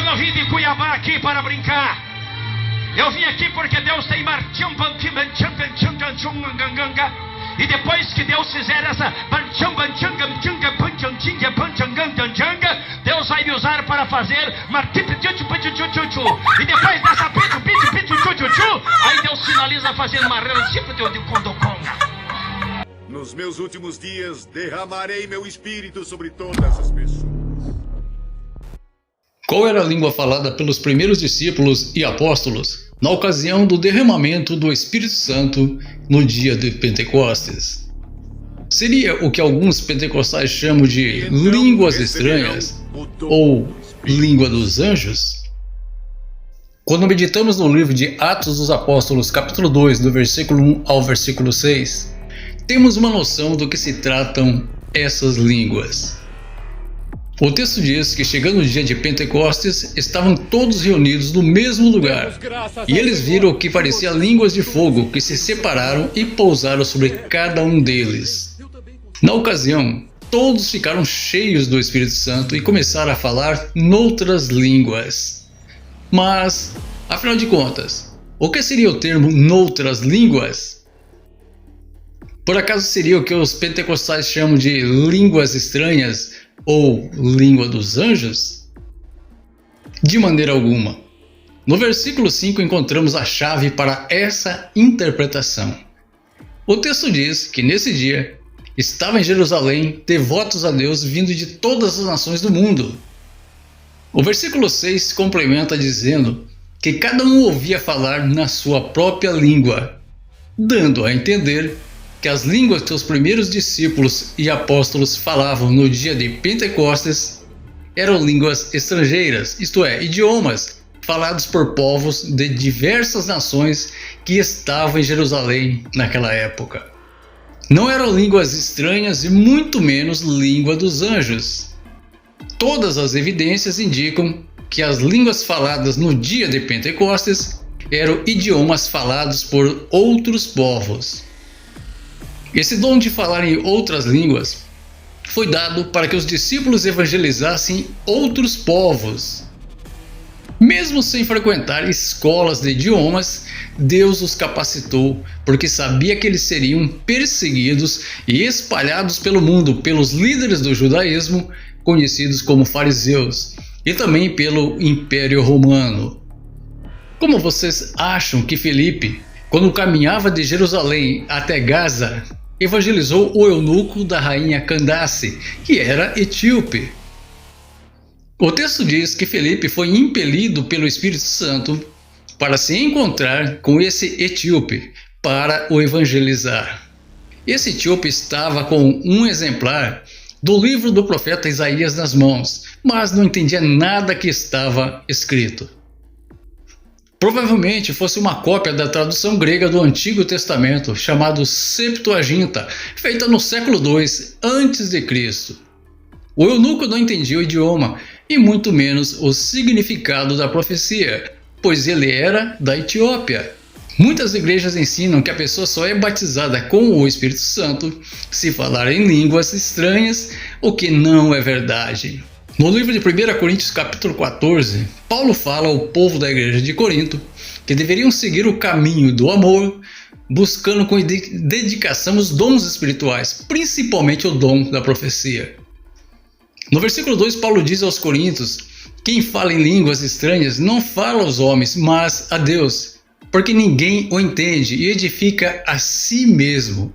Eu não vim de Cuiabá aqui para brincar. Eu vim aqui porque Deus tem e depois que Deus fizer essa Deus vai me usar para fazer e depois dessa aí Deus finaliza fazendo uma de condoconga. Nos meus últimos dias derramarei meu espírito sobre todas as pessoas. Qual era a língua falada pelos primeiros discípulos e apóstolos na ocasião do derramamento do Espírito Santo no dia de Pentecostes? Seria o que alguns pentecostais chamam de línguas estranhas ou língua dos anjos? Quando meditamos no livro de Atos dos Apóstolos, capítulo 2, do versículo 1 ao versículo 6, temos uma noção do que se tratam essas línguas. O texto diz que chegando o dia de Pentecostes, estavam todos reunidos no mesmo lugar, e eles viram o que parecia línguas de fogo que se separaram e pousaram sobre cada um deles. Na ocasião, todos ficaram cheios do Espírito Santo e começaram a falar noutras línguas. Mas, afinal de contas, o que seria o termo noutras línguas? Por acaso seria o que os pentecostais chamam de línguas estranhas ou língua dos anjos? De maneira alguma. No versículo 5 encontramos a chave para essa interpretação. O texto diz que nesse dia estavam em Jerusalém devotos a Deus vindo de todas as nações do mundo. O versículo 6 complementa dizendo que cada um ouvia falar na sua própria língua, dando a entender que as línguas que os primeiros discípulos e apóstolos falavam no dia de Pentecostes eram línguas estrangeiras, isto é, idiomas falados por povos de diversas nações que estavam em Jerusalém naquela época. Não eram línguas estranhas e muito menos língua dos anjos. Todas as evidências indicam que as línguas faladas no dia de Pentecostes eram idiomas falados por outros povos. Esse dom de falar em outras línguas foi dado para que os discípulos evangelizassem outros povos. Mesmo sem frequentar escolas de idiomas, Deus os capacitou, porque sabia que eles seriam perseguidos e espalhados pelo mundo pelos líderes do judaísmo, conhecidos como fariseus, e também pelo Império Romano. Como vocês acham que Filipe, quando caminhava de Jerusalém até Gaza, evangelizou o eunuco da rainha Candace, que era etíope? O texto diz que Filipe foi impelido pelo Espírito Santo para se encontrar com esse etíope para o evangelizar. Esse etíope estava com um exemplar do livro do profeta Isaías nas mãos, mas não entendia nada que estava escrito. Provavelmente fosse uma cópia da tradução grega do Antigo Testamento, chamado Septuaginta, feita no século II a.C. O eunuco não entendia o idioma e muito menos o significado da profecia, pois ele era da Etiópia. Muitas igrejas ensinam que a pessoa só é batizada com o Espírito Santo se falar em línguas estranhas, o que não é verdade. No livro de 1 Coríntios capítulo 14, Paulo fala ao povo da igreja de Corinto que deveriam seguir o caminho do amor, buscando com dedicação os dons espirituais, principalmente o dom da profecia. No versículo 2, Paulo diz aos coríntios: quem fala em línguas estranhas não fala aos homens, mas a Deus, porque ninguém o entende e edifica a si mesmo.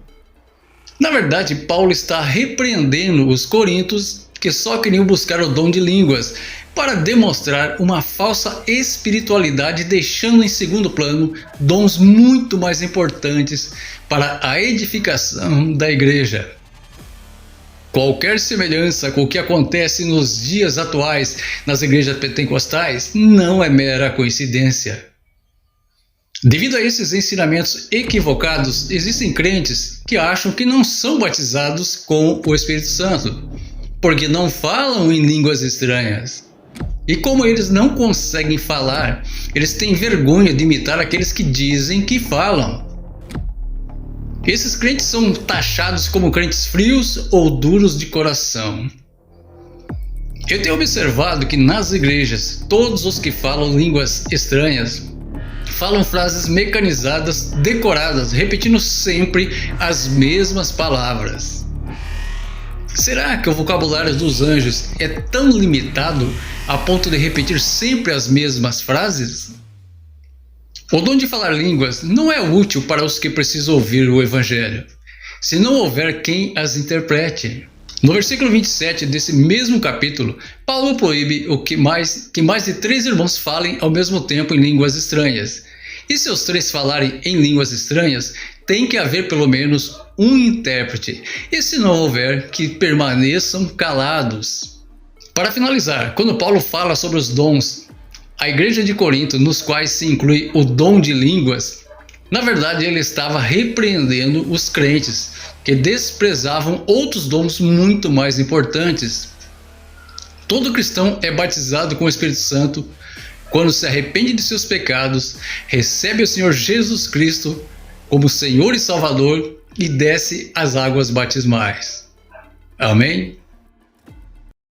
Na verdade, Paulo está repreendendo os coríntios que só queriam buscar o dom de línguas para demonstrar uma falsa espiritualidade, deixando em segundo plano dons muito mais importantes para a edificação da igreja. Qualquer semelhança com o que acontece nos dias atuais nas igrejas pentecostais não é mera coincidência. Devido a esses ensinamentos equivocados, existem crentes que acham que não são batizados com o Espírito Santo, porque não falam em línguas estranhas. E como eles não conseguem falar, eles têm vergonha de imitar aqueles que dizem que falam. Esses crentes são taxados como crentes frios ou duros de coração. Eu tenho observado que nas igrejas, todos os que falam línguas estranhas falam frases mecanizadas, decoradas, repetindo sempre as mesmas palavras. Será que o vocabulário dos anjos é tão limitado a ponto de repetir sempre as mesmas frases? O dom de falar línguas não é útil para os que precisam ouvir o Evangelho, se não houver quem as interprete. No versículo 27 desse mesmo capítulo, Paulo proíbe que mais de 3 irmãos falem ao mesmo tempo em línguas estranhas. E se os 3 falarem em línguas estranhas, tem que haver pelo menos um intérprete. E se não houver, que permaneçam calados. Para finalizar, quando Paulo fala sobre os dons à igreja de Corinto, nos quais se inclui o dom de línguas, na verdade ele estava repreendendo os crentes que desprezavam outros dons muito mais importantes. Todo cristão é batizado com o Espírito Santo quando se arrepende de seus pecados, recebe o Senhor Jesus Cristo como Senhor e Salvador e desce as águas batismais. Amém?